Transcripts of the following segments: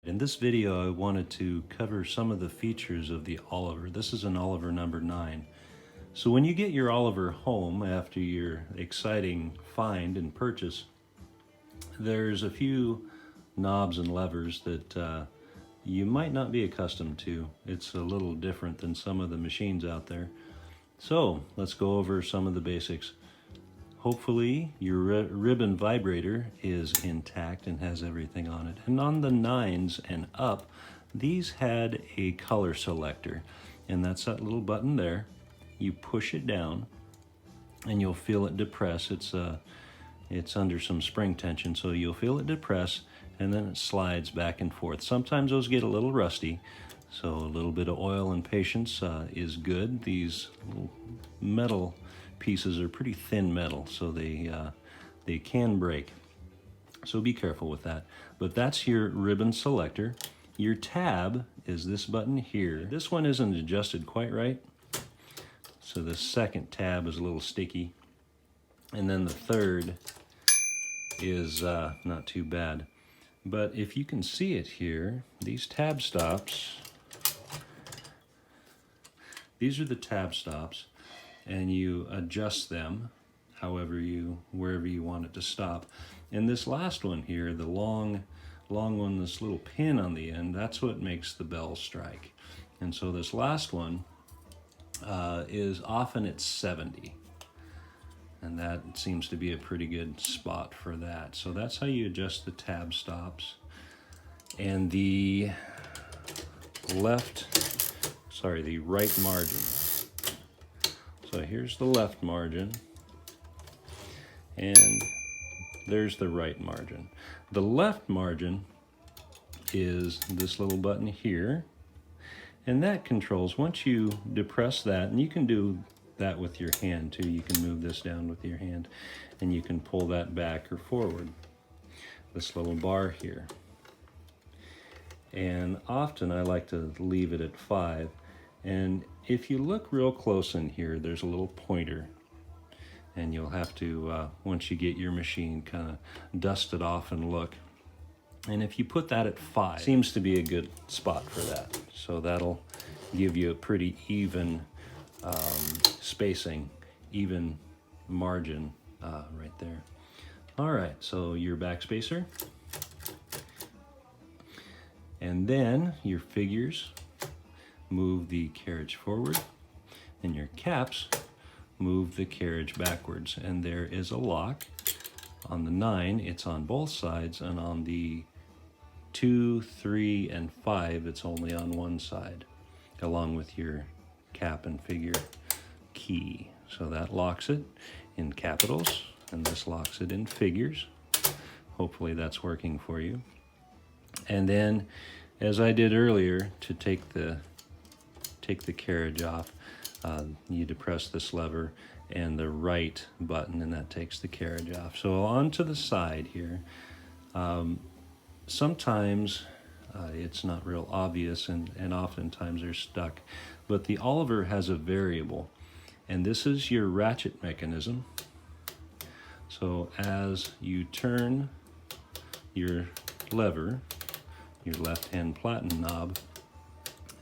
In this video, I wanted to cover some of the features of the Oliver. This is an Oliver number 9. So when you get your Oliver home after your exciting find and purchase, there's a few knobs and levers that you might not be accustomed to. It's a little different than some of the machines out there. So let's go over some of the basics. Hopefully your ribbon vibrator is intact and has everything on it. And on the 9s and up, these had a color selector. And that's that little button there. You push it down and you'll feel it depress. It's under some spring tension, so you'll feel it depress and then it slides back and forth. Sometimes those get a little rusty, so a little bit of oil and patience is good. These little metal pieces are pretty thin metal, so they can break. So be careful with that. But that's your ribbon selector. Your tab is this button here. This one isn't adjusted quite right, so the second tab is a little sticky. And then the third is not too bad. But if you can see it here, these tab stops, these are the tab stops, and you adjust them wherever you want it to stop. And this last one here, the long one, this little pin on the end, that's what makes the bell strike. And so this last one is often at 70. And that seems to be a pretty good spot for that. So that's how you adjust the tab stops. And the right margin. So here's the left margin, and there's the right margin. The left margin is this little button here, and that controls, once you depress that, and you can do that with your hand too. You can move this down with your hand, and you can pull that back or forward. This little bar here. And often I like to leave it at 5. And if you look real close in here, there's a little pointer. And you'll have to, once you get your machine, kind of dust it off and look. And if you put that at 5, seems to be a good spot for that. So that'll give you a pretty even spacing, even margin right there. All right, so your backspacer. And then your figures move the carriage forward, and your caps move the carriage backwards. And there is a lock. On the 9, it's on both sides, and on the 2, 3, and 5, it's only on one side, along with your cap and figure key. So that locks it in capitals, and this locks it in figures. Hopefully that's working for you. And then, as I did earlier, to take the carriage off, you depress this lever and the right button, and that takes the carriage off. So onto the side here. Sometimes it's not real obvious, and oftentimes they're stuck. But the Oliver has a variable, and this is your ratchet mechanism. So as you turn your lever, your left-hand platen knob,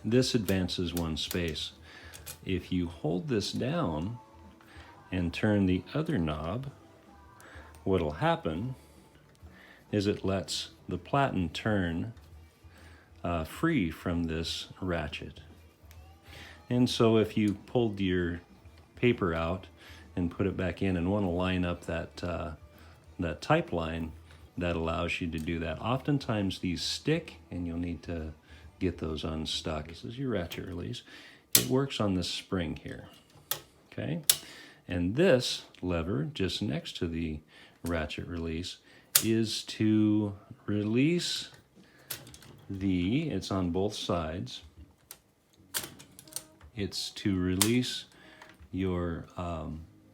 this advances one space. If you hold this down and turn the other knob, what'll happen is it lets the platen turn free from this ratchet. And so if you pulled your paper out and put it back in and want to line up that type line, that allows you to do that. Oftentimes these stick, and you'll need to get those unstuck. This is your ratchet release. It works on this spring here, okay? And this lever, just next to the ratchet release, is to release it's on both sides, it's to release your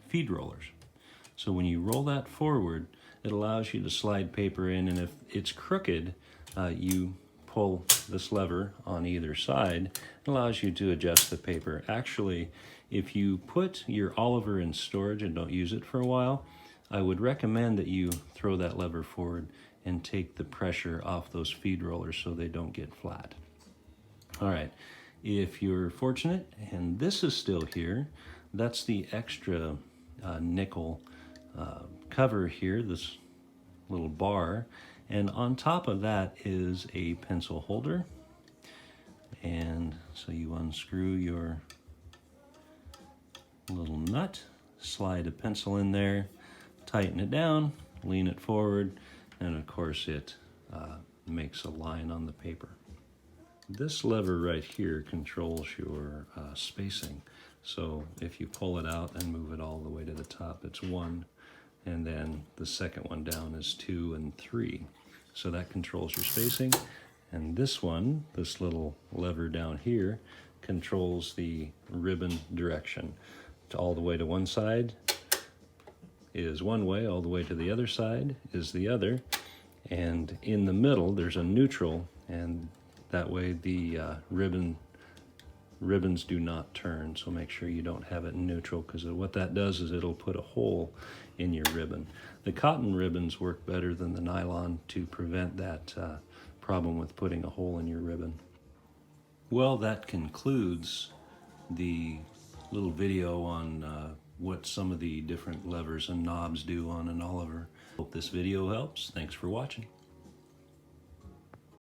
feed rollers. So when you roll that forward, it allows you to slide paper in, and if it's crooked, you pull this lever on either side. It allows you to adjust the paper. Actually, if you put your Oliver in storage and don't use it for a while, I would recommend that you throw that lever forward and take the pressure off those feed rollers so they don't get flat. All right, if you're fortunate and this is still here, that's the extra nickel cover here, this little bar, and on top of that is a pencil holder. And so you unscrew your little nut, slide a pencil in there, tighten it down, lean it forward, and of course it makes a line on the paper. This lever right here controls your spacing. So if you pull it out and move it all the way to the top, it's 1, and then the second one down is 2 and 3. So that controls your spacing. And this one, this little lever down here, controls the ribbon direction. All the way to one side is one way, all the way to the other side is the other. And in the middle, there's a neutral, and that way the ribbons do not turn. So make sure you don't have it neutral, because what that does is it'll put a hole in your ribbon. The cotton ribbons work better than the nylon to prevent that problem with putting a hole in your ribbon. Well, that concludes the little video on what some of the different levers and knobs do on an Oliver. Hope this video helps. Thanks for watching.